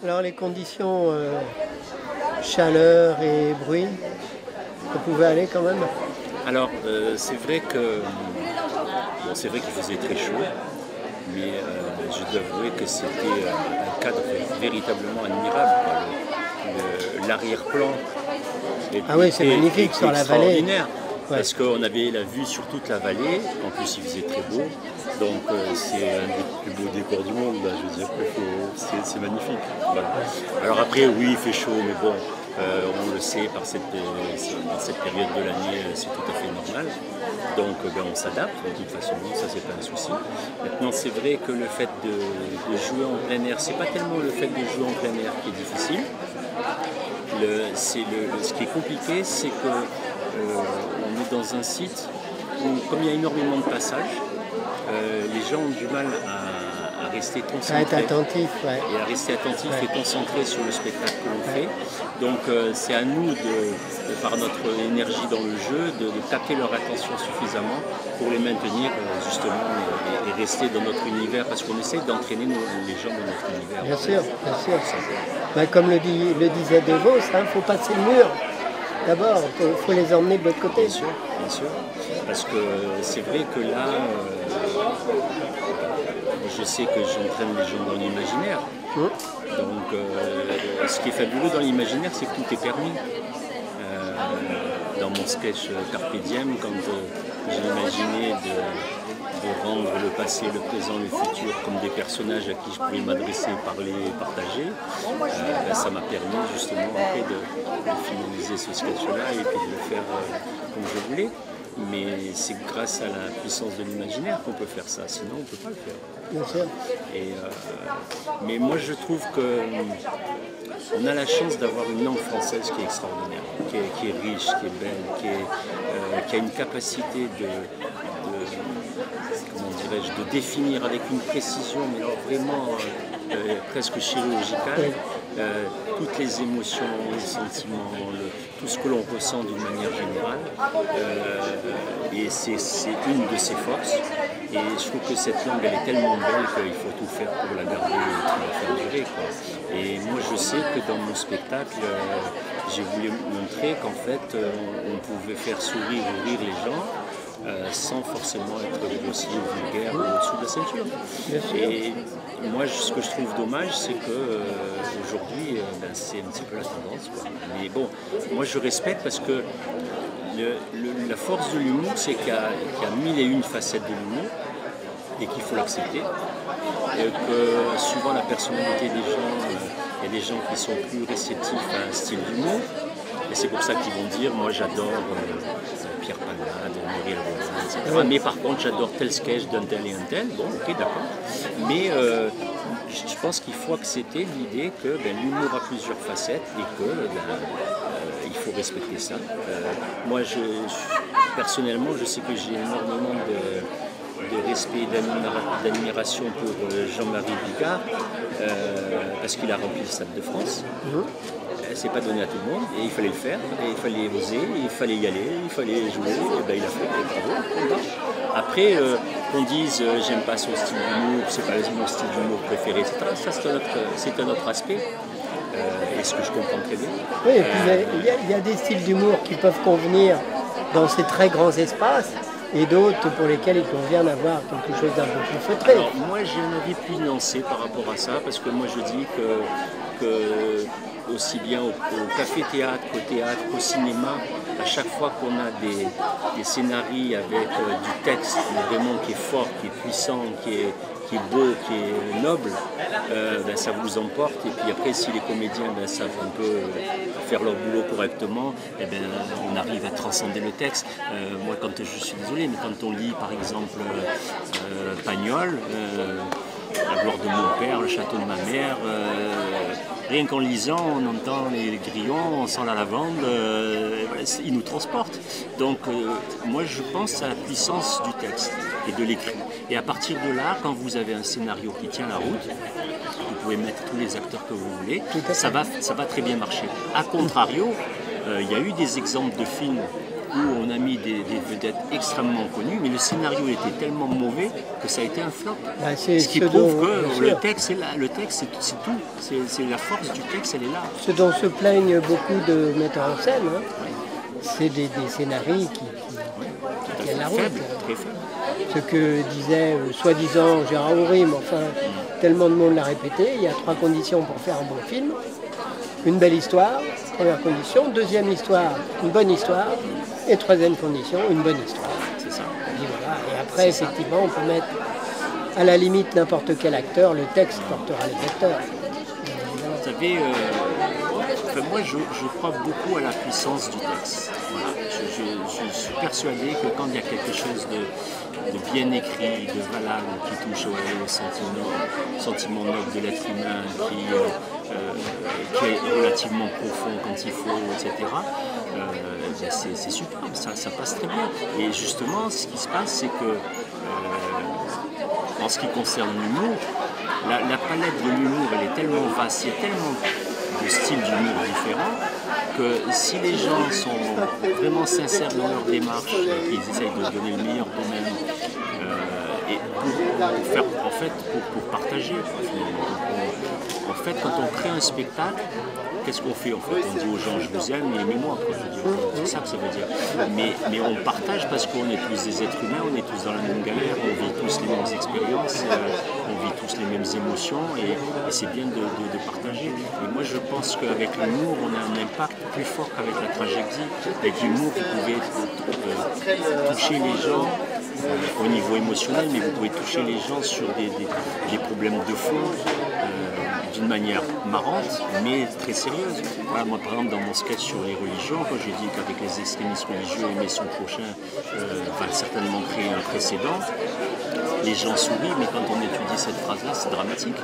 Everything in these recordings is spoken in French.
Alors les conditions chaleur et bruit, ça pouvait aller quand même? Alors c'est vrai que bon, c'est vrai qu'il faisait très chaud, mais je dois avouer que c'était un cadre véritablement admirable, quoi. L'arrière-plan Ah oui, c'est magnifique sur la vallée. Extraordinaire. Ouais. Parce qu'on avait la vue sur toute la vallée, en plus il faisait très beau, donc c'est un des plus beaux décors du monde, là, je veux dire, c'est magnifique. Voilà. Alors après, oui, il fait chaud, mais bon, on le sait, dans cette période de l'année, c'est tout à fait normal. Donc on s'adapte, de toute façon, ça c'est pas un souci. Maintenant, c'est vrai que le fait de jouer en plein air, c'est pas tellement le fait de jouer en plein air qui est difficile. Ce qui est compliqué, c'est que on est dans un site où, comme il y a énormément de passages, les gens ont du mal à rester concentrés. À être attentif, ouais. Et à rester attentifs et concentrés sur le spectacle que l'on fait. Donc c'est à nous, par notre énergie dans le jeu, de capter leur attention suffisamment pour les maintenir justement et rester dans notre univers, parce qu'on essaie d'entraîner les gens dans notre univers. Bien sûr, bien sûr. Ben, comme le disait De Vos, il faut passer le mur. D'abord, il faut les emmener de l'autre côté. Bien sûr, bien sûr. Parce que c'est vrai que là, je sais que j'entraîne les gens dans l'imaginaire. Donc, ce qui est fabuleux dans l'imaginaire, c'est que tout est permis. Dans mon sketch Carpe Diem, quand j'ai imaginé de rendre le passé, le présent, le futur comme des personnages à qui je pouvais m'adresser, parler, partager, ça m'a permis justement après de finaliser ce sketch-là et puis de le faire comme je voulais. Mais c'est grâce à la puissance de l'imaginaire qu'on peut faire ça, sinon on ne peut pas le faire. Bien sûr. Mais moi je trouve qu'on a la chance d'avoir une langue française qui est extraordinaire, qui est riche, qui est belle, qui a une capacité de définir avec une précision, mais alors vraiment presque chirurgicale, toutes les émotions, les sentiments, tout ce que l'on ressent d'une manière générale. Et c'est une de ses forces. Et je trouve que cette langue, elle est tellement belle qu'il faut tout faire pour la garder et pour la faire durer, quoi. Et moi, je sais que dans mon spectacle, j'ai voulu montrer qu'en fait, on pouvait faire sourire ou rire les gens, sans forcément être grossier ou vulgaire au-dessous de la ceinture. Et moi, ce que je trouve dommage, c'est qu'aujourd'hui, c'est un petit peu la tendance, quoi. Mais bon, moi je respecte parce que la force de l'humour, c'est qu'il y a mille et une facettes de l'humour et qu'il faut l'accepter. Et que suivant la personnalité des gens, il y a des gens qui sont plus réceptifs à un style d'humour. Et c'est pour ça qu'ils vont dire, moi j'adore Pierre Palmade, Muriel Robin, etc. Mais par contre j'adore tel sketch d'un tel et un tel. Bon, ok, d'accord. Mais je pense qu'il faut accepter l'idée que l'humour a plusieurs facettes et que il faut respecter ça. Moi, personnellement, je sais que j'ai énormément de respect et d'admiration pour Jean-Marie Bigard, parce qu'il a rempli le Stade de France. C'est pas donné à tout le monde et il fallait le faire, et il fallait oser, il fallait y aller, il fallait jouer, et il a fait, et bravo. Après, qu'on dise j'aime pas son style d'humour, c'est pas mon style d'humour préféré, etc. Ça c'est un autre aspect, et ce que je comprends très bien. Oui, et puis il y a des styles d'humour qui peuvent convenir dans ces très grands espaces, et d'autres pour lesquels il convient d'avoir quelque chose d'un peu plus feutré. Alors moi j'ai un avis plus nuancé par rapport à ça, parce que moi je dis que aussi bien au café-théâtre qu'au théâtre, qu'au cinéma, à chaque fois qu'on a des scénarios avec du texte vraiment qui est fort, qui est puissant, qui est beau, qui est noble, ça vous emporte. Et puis après, si les comédiens savent un peu faire leur boulot correctement, on arrive à transcender le texte. Moi, je suis désolé, mais quand on lit par exemple Pagnol, La gloire de mon père, Le château de ma mère, rien qu'en lisant, on entend les grillons, on sent la lavande, ils nous transportent. Donc moi je pense à la puissance du texte et de l'écrit. Et à partir de là, quand vous avez un scénario qui tient la route, vous pouvez mettre tous les acteurs que vous voulez, ça va très bien marcher. A contrario, il y a eu des exemples de films où on a mis des vedettes extrêmement connues, mais le scénario était tellement mauvais que ça a été un flop. Bah, ce qui prouve que le texte est là, le texte c'est tout, c'est la force du texte, elle est là. Ce dont se plaignent beaucoup de metteurs en scène, hein, c'est des scénarios qui tiennent la route. Très faible. Ce que disait soi-disant Gérard Houry, mais enfin, tellement de monde l'a répété, il y a 3 conditions pour faire un bon film. Une belle histoire, première condition. Deuxième histoire, une bonne histoire. Et troisième condition, une bonne histoire. C'est ça. Et, voilà. Et après, effectivement, on peut mettre à la limite n'importe quel acteur, le texte portera les acteurs. Vous savez, moi je crois beaucoup à la puissance du texte. Voilà. Je suis persuadé que quand il y a quelque chose de bien écrit, de valable, qui touche au sentiment noble de l'être humain, qui est relativement profond quand il faut, etc., c'est superbe, ça passe très bien. Et justement, ce qui se passe, c'est que en ce qui concerne l'humour, la palette de l'humour, elle est tellement vaste, il y a tellement de styles d'humour différents, que si les gens sont vraiment sincères dans leur démarche, qu'ils essayent de donner le meilleur d'eux-mêmes, et pour faire, en fait, pour partager. En fait, quand on crée un spectacle, qu'est-ce qu'on fait en fait? On dit aux gens je vous aime et aimez-moi, c'est ça que ça veut dire. Mais on partage parce qu'on est tous des êtres humains, on est tous dans la même galère, on vit tous les mêmes expériences, on vit tous les mêmes émotions et c'est bien de partager. Et moi je pense qu'avec l'humour, on a un impact plus fort qu'avec la tragédie. Avec l'humour, vous pouvez toucher les gens au niveau émotionnel, mais vous pouvez toucher les gens sur des problèmes de fond d'une manière marrante, mais très sérieuse. Voilà, moi, par exemple, dans mon sketch sur les religions, quand j'ai dit qu'avec les extrémistes religieux, aimer son prochain va certainement créer un précédent, les gens sourient, mais quand on étudie cette phrase-là, c'est dramatique.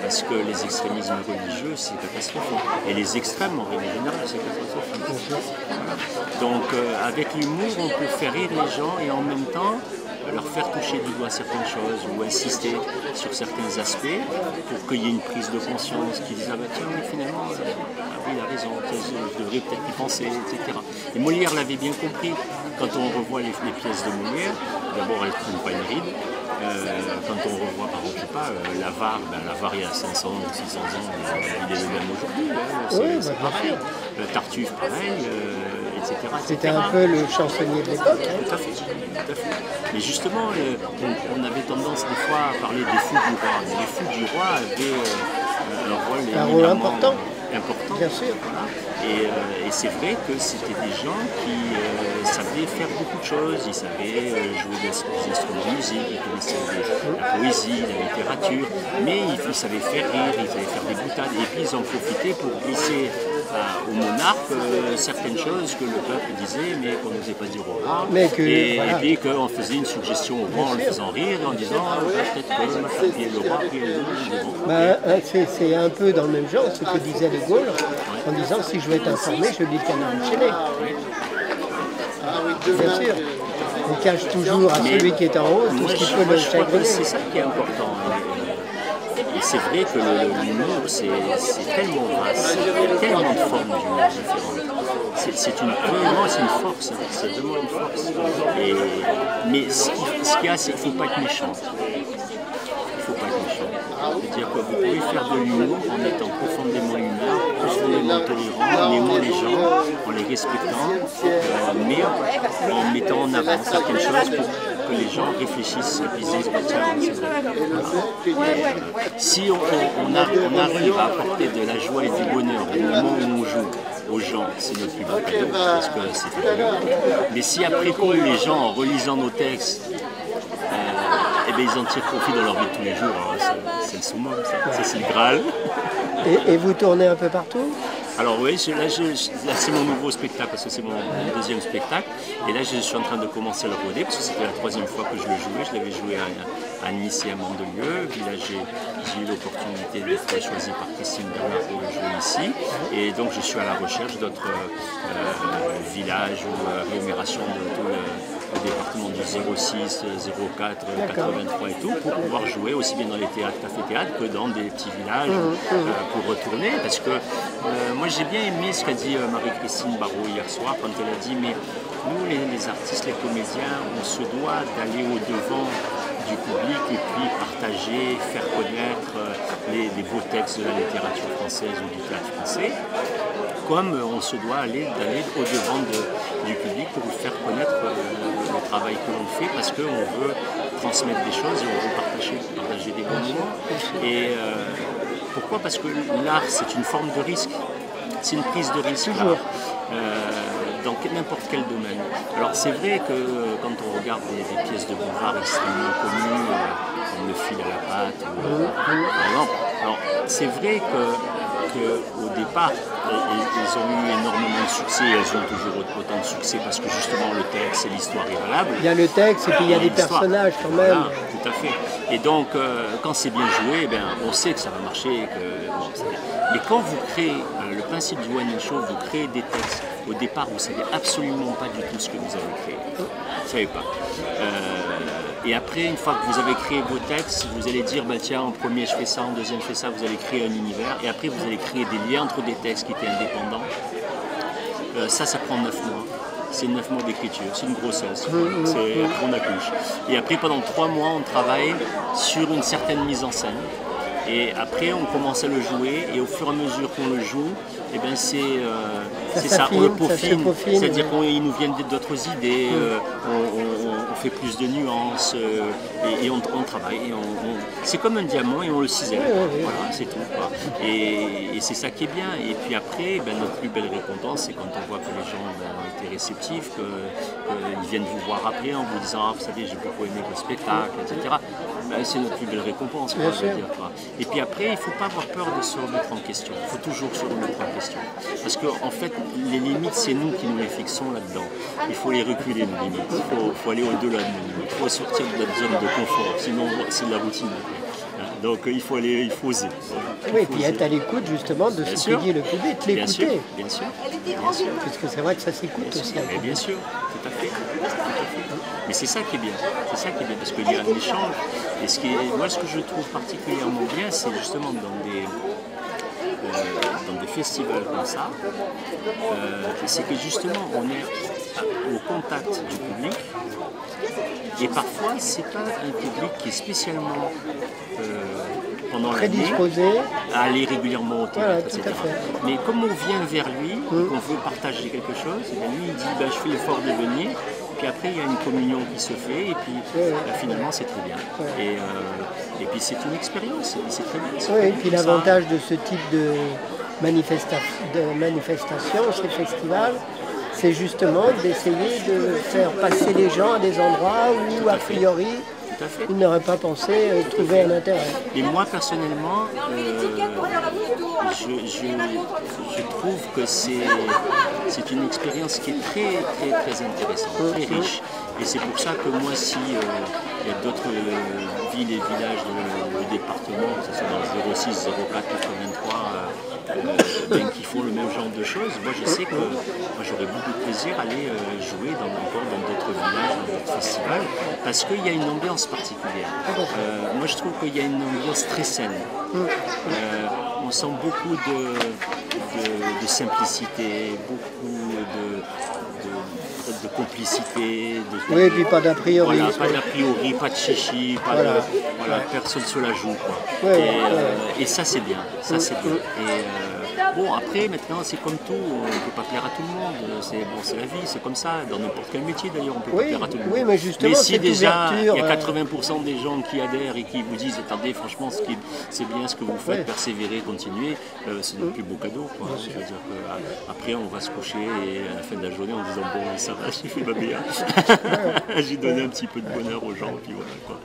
Parce que les extrémismes religieux, c'est catastrophique. Et les extrêmes, en règle générale, c'est catastrophique. Voilà. Donc, avec l'humour, on peut faire rire les gens et en même temps, leur faire toucher du doigt certaines choses ou insister sur certains aspects pour qu'il y ait une prise de conscience, qu'ils disent « Ah bah tiens, mais finalement, oui, il a raison, je devrais peut-être y penser, etc. » Et Molière l'avait bien compris. Quand on revoit les pièces de Molière, d'abord elles ne prennent pas une ride. Quand on revoit, par exemple, je sais pas, l'Avare il y a 500 ou 600 ans, il est le même aujourd'hui, c'est pareil. Tartuffe, pareil, etc. C'était un peu le chansonnier de l'époque. Tout à fait, tout à fait. Mais justement, on avait tendance des fois à parler des fous du roi. Mais les fous du roi avaient un rôle important. Bien sûr. Voilà. Et c'est vrai que c'était des gens qui savaient faire beaucoup de choses. Ils savaient jouer des instruments de musique, ils connaissaient la poésie, la littérature, mais ils savaient faire rire, ils savaient faire des boutades. Et puis ils en profitaient pour glisser au monarque certaines choses que le peuple disait, mais qu'on n'osait pas dire au roi. Et puis qu'on faisait une suggestion au roi en le faisant rire, en disant peut-être que le roi c'est un peu dans le même genre ce que disait De Gaulle, en disant si je veux être informé, je lis le Canard enchaîné. Bien sûr. On cache toujours à celui qui est en haut tout ce qui peut le chagriner. C'est ça qui est important. Et c'est vrai que l'humour, c'est tellement vaste, il y a tellement de formes d'humour différentes. C'est une force, c'est vraiment une force. Mais ce qu'il y a, c'est qu'il ne faut pas être méchant. Il ne faut pas être méchant. C'est-à-dire que vous pouvez faire de l'humour en étant profondément humain, profondément tolérant, en aimant les gens, en les respectant, mais en mettant en avant certaines choses pour que les gens réfléchissent et disent tiens, c'est vrai. Si on arrive à apporter de la joie et du bonheur au moment où on joue aux gens, c'est notre plus beau cadeau, parce que c'est fabuleux. Mais si après coup, les gens, en relisant nos textes, ils en tirent profit dans leur vie de tous les jours, c'est le summum, ça c'est le Graal. Et vous tournez un peu partout? Alors oui, là c'est mon nouveau spectacle, parce que c'est mon deuxième spectacle. Et là je suis en train de commencer à le roder, parce que c'était la troisième fois que je le jouais. Je l'avais joué à Nice et à Mandelieu. Puis là j'ai eu l'opportunité d'être choisi par Christine Bernard pour le jouer ici. Et donc je suis à la recherche d'autres villages ou rémunérations de tout le département du 06, 04, 83 et tout, pour pouvoir jouer aussi bien dans les théâtres, cafés-théâtres, que dans des petits villages pour retourner. Parce que moi j'ai bien aimé ce qu'a dit Marie-Christine Barrault hier soir, quand elle a dit mais Nous, les artistes, les comédiens, on se doit d'aller au-devant du public et puis partager, faire connaître les beaux textes de la littérature française ou du théâtre français, comme on se doit d'aller au-devant du public pour faire connaître le travail que l'on fait, parce qu'on veut transmettre des choses et on veut partager des bons moments. Et pourquoi? Parce que l'art, c'est une forme de risque, c'est une prise de risque. Dans n'importe quel domaine. Alors c'est vrai que quand on regarde des pièces de Bouvard extrêmement connues, comme Le fil à la patte, par exemple, alors c'est vrai qu'au départ, ils ont eu énormément de succès, elles ont toujours autant de succès parce que justement le texte et l'histoire est valable. Il y a le texte et puis il y a des personnages quand même. Voilà, tout à fait. Et donc quand c'est bien joué, on sait que ça va marcher. Mais quand vous créez, le principe du one-man show, vous créez des textes, au départ vous ne savez absolument pas du tout ce que vous avez créé. Vous ne savez pas. Et après, une fois que vous avez créé vos textes, vous allez dire, tiens, en premier je fais ça, en deuxième je fais ça, vous allez créer un univers. Et après, vous allez créer des liens entre des textes qui étaient indépendants. Ça prend 9 mois. C'est 9 mois d'écriture, c'est une grossesse. On accouche. Et après, pendant 3 mois, on travaille sur une certaine mise en scène. Et après, on commence à le jouer, et au fur et à mesure qu'on le joue, c'est ça, on le peaufine. C'est-à-dire qu'il nous vient d'autres idées, on fait plus de nuances, et on travaille. C'est comme un diamant et on le cisèle. Voilà, c'est tout. Et c'est ça qui est bien. Et puis après, notre plus belle récompense, c'est quand on voit que les gens ont été réceptifs, qu'ils viennent vous voir après en vous disant, vous savez, j'ai beaucoup aimé vos spectacles, etc. C'est notre plus belle récompense. Et puis après, il ne faut pas avoir peur de se remettre en question. Il faut toujours se remettre en question. Parce qu'en fait, les limites, c'est nous qui nous les fixons là-dedans. Il faut les reculer, nos limites. Il faut aller au-delà de nos limites. Il faut sortir de notre zone de confort. Sinon, c'est de la routine. Donc il faut oser. Oui, et puis être à l'écoute justement de ce que dit le public, l'écouter. Bien sûr. Parce que c'est vrai que ça s'écoute aussi. Bien sûr, tout à fait. Mais c'est ça qui est bien. C'est ça qui est bien parce qu'il y a un échange. Et moi, ce que je trouve particulièrement bien, c'est justement dans des festivals comme ça, c'est que justement on est au contact du public. Et parfois, c'est pas un public qui est spécialement pendant l'année à aller régulièrement au théâtre, etc. Mais comme on vient vers lui, qu'on veut partager quelque chose, et lui il dit je fais l'effort de venir, puis après il y a une communion qui se fait, et puis finalement c'est très bien. Et puis c'est une expérience, et c'est très bien. Oui, et puis l'avantage de ce type de manifestation, ces festivals, c'est justement d'essayer de faire passer les gens à des endroits où, a priori, ils n'auraient pas pensé trouver un intérêt. Et moi, personnellement, je trouve que c'est une expérience qui est très, très, très intéressante, très riche. Et c'est pour ça que moi, si il y a d'autres villes et villages du département, que ce soit dans le 06, 04, 83, qui font le même genre de choses, moi je sais que j'aurais beaucoup de plaisir à aller jouer encore dans d'autres villages, dans d'autres festivals, parce qu'il y a une ambiance particulière. Moi je trouve qu'il y a une ambiance très saine. On sent beaucoup de simplicité, beaucoup de complicité. Oui, et puis pas d'a priori. Voilà, pas d'a priori, pas de chichi, personne se la joue. Et ça c'est bien. Ça, c'est bien. Bon, après, maintenant, c'est comme tout, on ne peut pas plaire à tout le monde. C'est la vie, c'est comme ça. Dans n'importe quel métier, d'ailleurs, on ne peut pas plaire à tout le monde. Oui, mais justement, si déjà, il y a 80% des gens qui adhèrent et qui vous disent, attendez, franchement, c'est bien ce que vous faites, persévérer, continuer, c'est le plus beau cadeau. Je veux dire après, on va se coucher et à la fin de la journée, en disant, bon, ça va, j'ai fait ma BA. J'ai donné un petit peu de bonheur aux gens, puis voilà, quoi.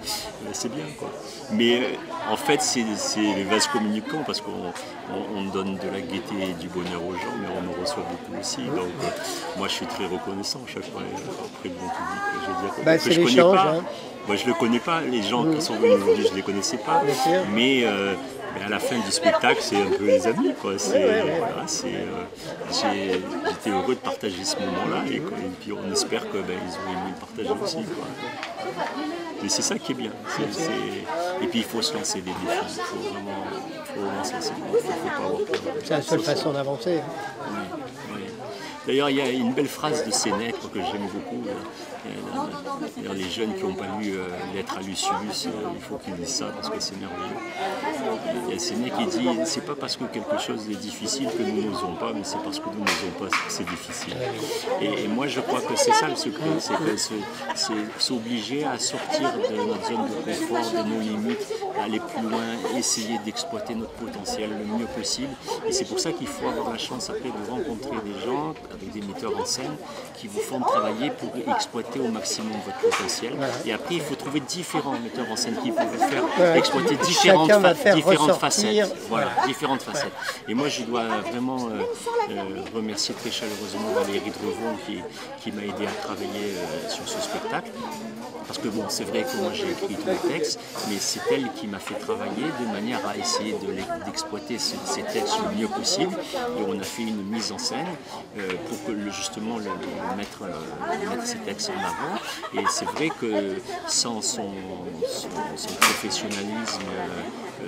C'est bien, quoi. Mais en fait, c'est les vases communicants, parce qu'on donne de la gaieté et du bonheur aux gens, mais on en reçoit beaucoup aussi. Donc moi je suis très reconnaissant chaque fois auprès de mon public. C'est l'échange. Moi je ne le connais pas, les gens qui sont venus aujourd'hui je ne les connaissais pas, mais à la fin du spectacle c'est un peu les amis. J'étais heureux de partager ce moment-là et puis on espère qu'ils ont aimé le partager aussi. Mais c'est ça qui est bien. Et puis il faut se lancer des défis, il faut vraiment se lancer des défis, il ne faut pas avoir peur. C'est la seule façon d'avancer. Oui. D'ailleurs, il y a une belle phrase de Sénèque que j'aime beaucoup. D'ailleurs, les jeunes qui n'ont pas lu Lettres à Lucius, il faut qu'ils lisent ça parce que c'est merveilleux. Il y a Sénèque qui dit « c'est pas parce que quelque chose est difficile que nous n'osons pas, mais c'est parce que nous n'osons pas que c'est difficile ». Et moi, je crois que c'est ça le secret, c'est s'obliger à sortir de notre zone de confort, de nos limites, aller plus loin, essayer d'exploiter notre potentiel le mieux possible. Et c'est pour ça qu'il faut avoir la chance après de rencontrer des gens avec des metteurs en scène qui vous font travailler pour exploiter au maximum votre potentiel. Et après, il faut trouver différents metteurs en scène qui vont vous faire exploiter différentes facettes. Voilà, différentes facettes. Et moi, je dois vraiment remercier très chaleureusement Valérie Drevon qui m'a aidé à travailler sur ce spectacle. Parce que bon, c'est vrai que moi j'ai écrit tous les textes, mais c'est elle qui m'a fait travailler de manière à essayer d'exploiter ces textes le mieux possible. Et on a fait une mise en scène pour que justement mettre ces textes en avant. Et c'est vrai que sans son professionnalisme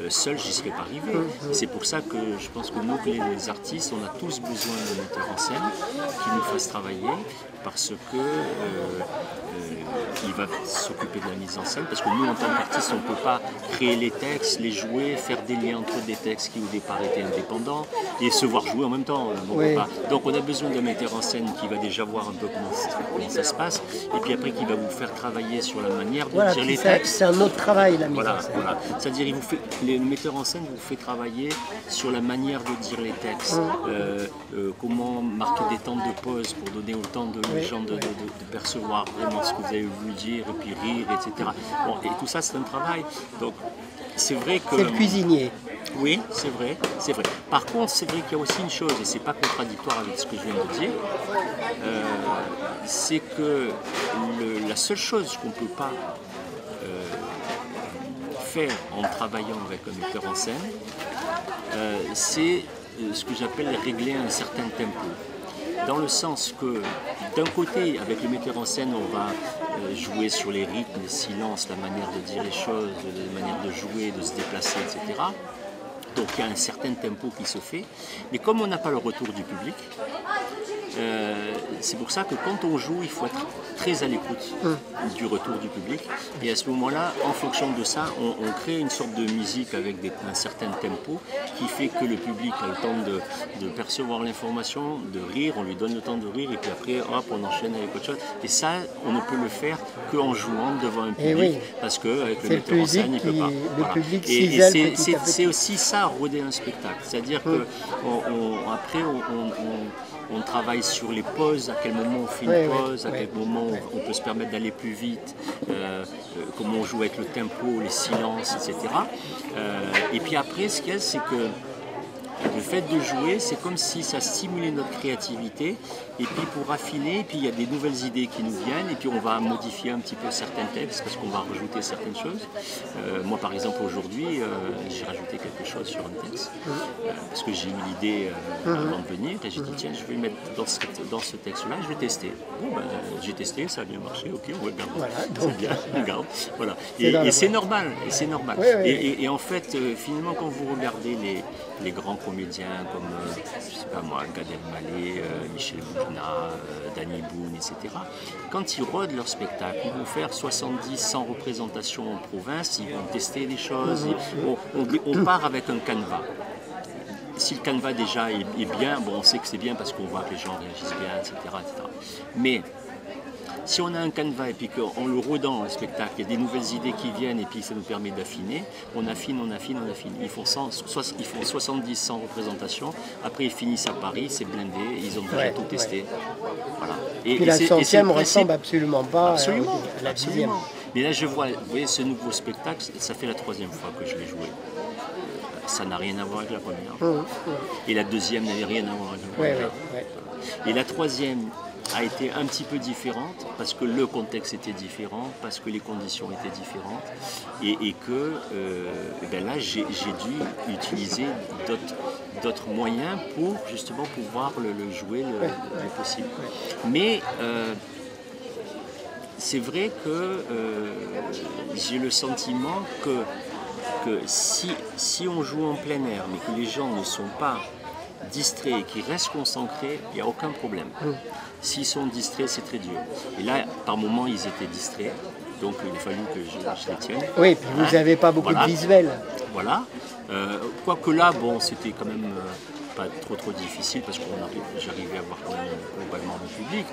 seul, j'y serais pas arrivé. C'est pour ça que je pense que nous, les artistes, on a tous besoin de metteurs en scène qui nous fassent travailler, parce que il va s'occuper de la mise en scène, parce que nous, en tant qu'artistes, on ne peut pas créer les textes, les jouer, faire des liens entre des textes qui au départ étaient indépendants et se voir jouer en même temps. Donc on a besoin d'un metteur en scène qui va déjà voir un peu comment ça se passe, et puis après qui va vous faire travailler sur la manière de dire les textes. C'est un autre travail, la mise en scène. Voilà. C'est-à-dire, le metteur en scène vous fait travailler sur la manière de dire les textes, comment marquer des temps de pause pour donner autant de gens de percevoir vraiment ce que vous avez voulu dire, et puis rire, etc. Bon, et tout ça, c'est un travail. Donc, c'est vrai que... C'est le cuisinier. Oui, c'est vrai, c'est vrai. Par contre, c'est vrai qu'il y a aussi une chose, et c'est pas contradictoire avec ce que je viens de dire, c'est que la seule chose qu'on ne peut pas faire en travaillant avec un metteur en scène, c'est ce que j'appelle régler un certain tempo. Dans le sens que, d'un côté, avec le metteur en scène, on va jouer sur les rythmes, les silences, la manière de dire les choses, la manière de jouer, de se déplacer, etc. Donc il y a un certain tempo qui se fait. Mais comme on n'a pas le retour du public, c'est pour ça que quand on joue, il faut être très à l'écoute du retour du public. Et à ce moment-là, en fonction de ça, on crée une sorte de musique avec un certain tempo qui fait que le public a le temps de percevoir l'information, de rire, on lui donne le temps de rire, et puis après, hop, on enchaîne avec autre chose. Et ça, on ne peut le faire qu'en jouant devant un public, parce qu'avec le metteur en scène, il ne peut pas. Et c'est aussi ça, roder un spectacle. C'est-à-dire qu'après, on travaille sur les pauses, à quel moment on fait une pause, à quel moment on peut se permettre d'aller plus vite, comment on joue avec le tempo, les silences, etc. Et puis après, ce qu'il y a, c'est que le fait de jouer, c'est comme si ça stimulait notre créativité, et puis pour affiner, et puis il y a des nouvelles idées qui nous viennent, et puis on va modifier un petit peu certains textes parce qu'on va rajouter certaines choses. Moi par exemple aujourd'hui, j'ai rajouté quelque chose sur un texte, parce que j'ai eu l'idée avant de venir, et j'ai dit tiens, je vais le mettre dans ce texte-là, je vais tester. Bon ben, j'ai testé, ça a bien marché, ok, on va regarder. Voilà, c'est bien, regarde. Voilà. Et c'est normal, et c'est normal. Et en fait, finalement, quand vous regardez les grands comédiens comme, je sais pas moi, Gad Elmaleh, Michel Boujna, Danny Boone, etc. Quand ils rodent leur spectacle, ils vont faire 70-100 représentations en province, ils vont tester des choses, on part avec un canevas. Si le canevas déjà est bien, bon, on sait que c'est bien parce qu'on voit que les gens réagissent bien, etc. Mais si on a un canevas et puis qu'en le rodant le spectacle, il y a des nouvelles idées qui viennent et puis ça nous permet d'affiner, on affine. Ils font 70-100 représentations, après ils finissent à Paris, c'est blindé, ils ont déjà tout testé. Voilà. Et puis la centième ne ressemble absolument pas à la dixième. Mais là je vois, vous voyez, ce nouveau spectacle, ça fait la 3e fois que je l'ai joué. Ça n'a rien à voir avec la première. Et la deuxième n'avait rien à voir avec la première. Et la 3e a été un petit peu différente parce que le contexte était différent, parce que les conditions étaient différentes et que là j'ai dû utiliser d'autres moyens pour justement pouvoir le jouer le possible. Mais c'est vrai que j'ai le sentiment que si on joue en plein air mais que les gens ne sont pas distraits et qui restent concentrés, il n'y a aucun problème. S'ils sont distraits, c'est très dur. Et là, par moments, ils étaient distraits, donc il a fallu que je les tienne. Oui, puis vous n'avez pas beaucoup de visuels. Voilà. Quoique là, bon, c'était quand même pas trop difficile parce que j'arrivais à voir quand même globalement le public,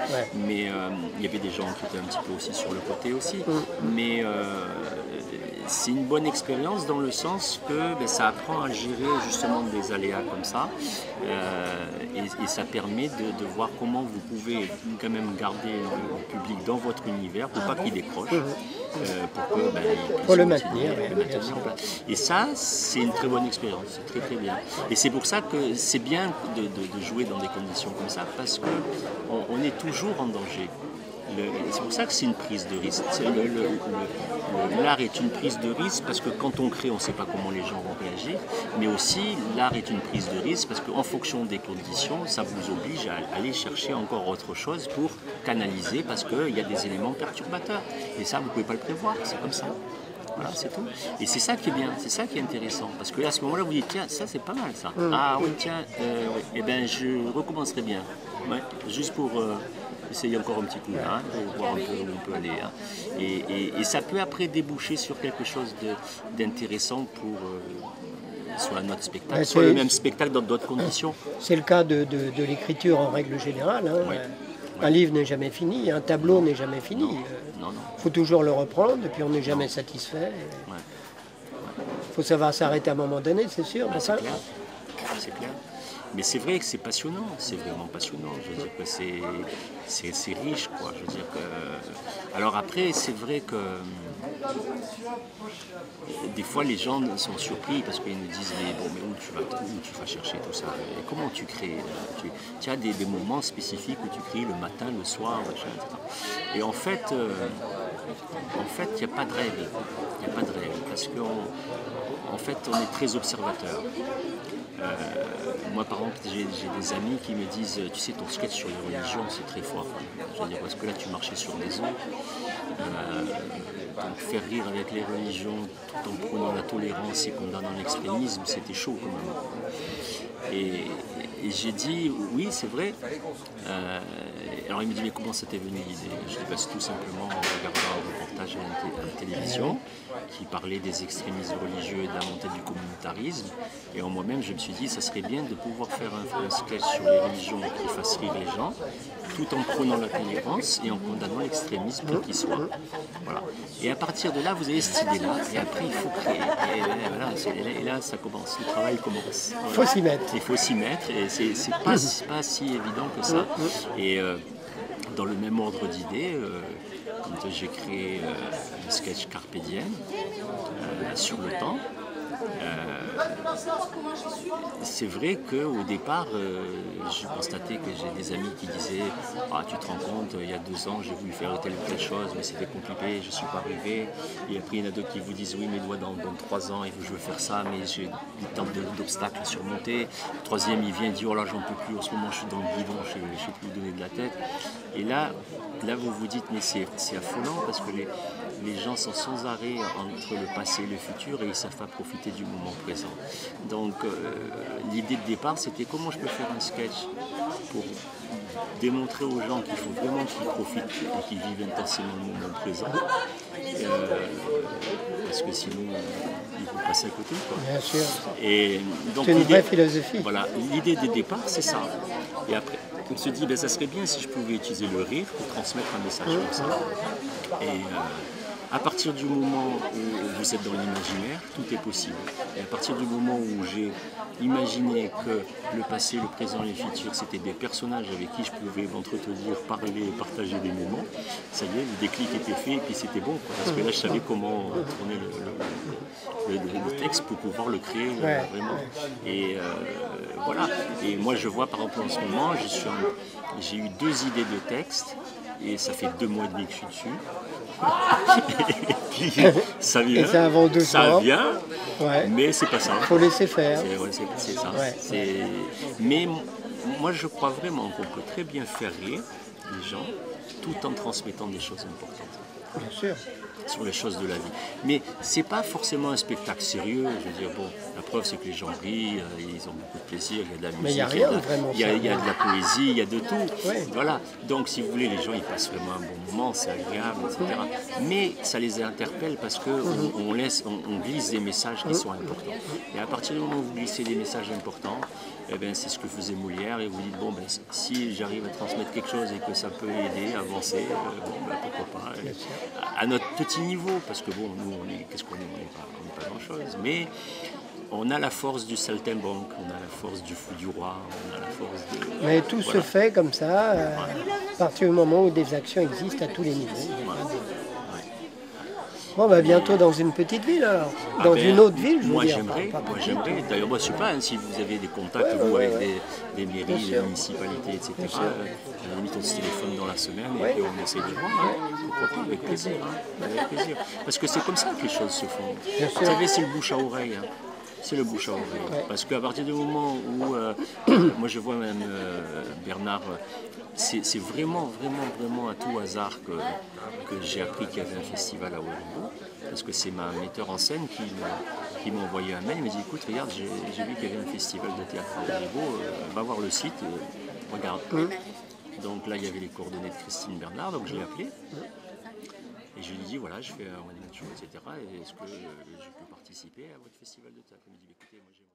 mais il y avait des gens qui étaient un petit peu aussi sur le côté aussi. Mais c'est une bonne expérience dans le sens que ça apprend à gérer justement des aléas comme ça et ça permet de voir comment vous pouvez quand même garder le public dans votre univers pour pas qu'il décroche, pour que pour le maintenir. Et ça, c'est une très bonne expérience, c'est très bien. Et c'est pour ça que c'est bien de jouer dans des conditions comme ça parce qu'on est toujours en danger. C'est pour ça que c'est une prise de risque. L'art est une prise de risque parce que quand on crée, on ne sait pas comment les gens vont réagir, mais aussi l'art est une prise de risque parce qu'en fonction des conditions, ça vous oblige à aller chercher encore autre chose pour canaliser parce qu'il y a des éléments perturbateurs. Et ça, vous ne pouvez pas le prévoir, c'est comme ça. Voilà, c'est tout. Et c'est ça qui est bien, c'est ça qui est intéressant. Parce que là, à ce moment-là, vous dites, tiens, ça c'est pas mal ça. Ah oui, tiens, oui. Eh bien, je recommencerai bien. Ouais, juste pour essayer encore un petit coup, pour voir un peu où on peut aller. Et ça peut après déboucher sur quelque chose d'intéressant pour sur un autre spectacle, soit le même spectacle dans d'autres conditions. C'est le cas de l'écriture en règle générale. Un livre n'est jamais fini, un tableau n'est jamais fini. Il faut toujours le reprendre et puis on n'est jamais satisfait. Il faut savoir s'arrêter à un moment donné, c'est sûr. C'est clair. C'est clair. Mais c'est vrai que c'est passionnant, c'est vraiment passionnant. Je veux dire que c'est riche, quoi. Je veux dire que... Alors après, c'est vrai que des fois les gens sont surpris parce qu'ils nous disent mais bon, mais où tu vas chercher tout ça et comment tu crées tu as des moments spécifiques où tu crées le matin, le soir, machin, etc. Et en fait, il n'y a pas de règle. Il n'y a pas de règle parce qu'en fait, on est très observateur. Moi, par exemple, j'ai des amis qui me disent tu sais, ton sketch sur les religions, c'est très fort. Je veux dire, parce que là, tu marchais sur des œufs. Donc, faire rire avec les religions tout en prônant la tolérance et condamnant l'extrémisme, c'était chaud quand même. Et j'ai dit oui, c'est vrai. Alors, il me dit mais comment ça t'est venu l'idée? Je dis c'est tout simplement en regardant un reportage à la télévision qui parlait des extrémismes religieux et de la montée du communautarisme. Et en moi-même, je me suis dit, ça serait bien de pouvoir faire un sketch sur les religions qui fasse rire les gens, tout en prônant la tolérance et en condamnant l'extrémisme quel qu'il soit. Voilà. Et à partir de là, vous avez cette idée-là, et après, il faut créer. Et là, ça commence, le travail commence. Il faut s'y mettre. Il faut s'y mettre, et c'est pas si évident que ça. Et dans le même ordre d'idées, quand j'ai créé le sketch Carpe Diem sur le temps, c'est vrai qu'au départ, j'ai constaté que j'ai des amis qui disaient tu te rends compte, il y a 2 ans j'ai voulu faire telle ou telle chose, mais c'était compliqué, je ne suis pas arrivé. Et après, il y en a d'autres qui vous disent oui, mais dans 3 ans, je veux faire ça, mais j'ai des tas d'obstacles à surmonter. Le troisième, il vient et dit oh là, j'en peux plus, en ce moment je suis dans le guidon, je ne sais plus où donner de la tête. Et là vous vous dites mais c'est affolant parce que les gens sont sans arrêt entre le passé et le futur et ils ne savent pas profiter du moment présent. Donc l'idée de départ c'était comment je peux faire un sketch pour démontrer aux gens qu'il faut vraiment qu'ils profitent et qu'ils vivent intensément le moment présent. Parce que sinon ils vont passer à côté, quoi. Bien sûr. Et donc, c'est une vraie philosophie. Voilà, l'idée de départ c'est ça. Et après on se dit ça serait bien si je pouvais utiliser le rire pour transmettre un message comme ça. Et à partir du moment où vous êtes dans l'imaginaire, tout est possible. Et à partir du moment où j'ai imaginé que le passé, le présent et le futur, c'était des personnages avec qui je pouvais m'entretenir, parler et partager des moments, ça y est, le déclic était fait et puis c'était bon. Parce que là, je savais comment tourner le texte pour pouvoir le créer vraiment. Et voilà. Et moi, je vois par exemple en ce moment, j'ai eu 2 idées de texte. Et ça fait 2 mois et demi que je suis dessus. Et puis ça vient. Et ça avance doucement. Ça vient, mais c'est pas ça. Il faut laisser faire. C'est ça. Mais moi je crois vraiment qu'on peut très bien faire rire les gens tout en transmettant des choses importantes. Bien sûr. sur les choses de la vie. Mais c'est pas forcément un spectacle sérieux. Je veux dire, bon, la preuve c'est que les gens rient, ils ont beaucoup de plaisir, il y a de la musique, Mais il y a rien vraiment. il y a de la poésie, il y a de tout. Ouais. Voilà. Donc si vous voulez, les gens ils passent vraiment un bon moment, c'est agréable, etc. Mais ça les interpelle parce que on glisse des messages qui sont importants. Et à partir du moment où vous glissez des messages importants, eh ben, c'est ce que faisait Molière, et vous dites, bon, ben, si j'arrive à transmettre quelque chose et que ça peut aider à avancer, bon, ben, pourquoi pas, à notre petit niveau, parce que bon, nous, qu'est-ce qu'on est, on n'est pas grand-chose, mais on a la force du saltimbanque, on a la force du fou du roi, on a la force de... Mais tout se fait comme ça, à partir du moment où des actions existent à tous les niveaux. Bon, bah, bientôt dans une petite ville alors. Dans une autre ville, je veux dire. Moi j'aimerais. D'ailleurs, moi je sais pas, si vous avez des contacts, vous, avec des mairies, des municipalités, etc. À la limite, on se téléphone dans la semaine et puis on essaie de voir. Pourquoi pas, avec plaisir. Avec plaisir. Parce que c'est comme ça que les choses se font. Vous savez, c'est le bouche à oreille. C'est le bouche à oreille. Parce qu'à partir du moment où, moi je vois même Bernard, c'est vraiment à tout hasard que j'ai appris qu'il y avait un festival à Ouerbo, parce que c'est ma metteur en scène qui m'a envoyé un mail, il m'a dit écoute, regarde, j'ai vu qu'il y avait un festival de théâtre à Ouerbo, va voir le site, regarde. Donc là il y avait les coordonnées de Christine Bernard, donc je l'ai appelé. Et je lui ai dit, voilà, je fais un one-man show, etc. Et est-ce que je peux participer à votre festival de théâtre? Il m'a dit, écoutez, moi j'ai...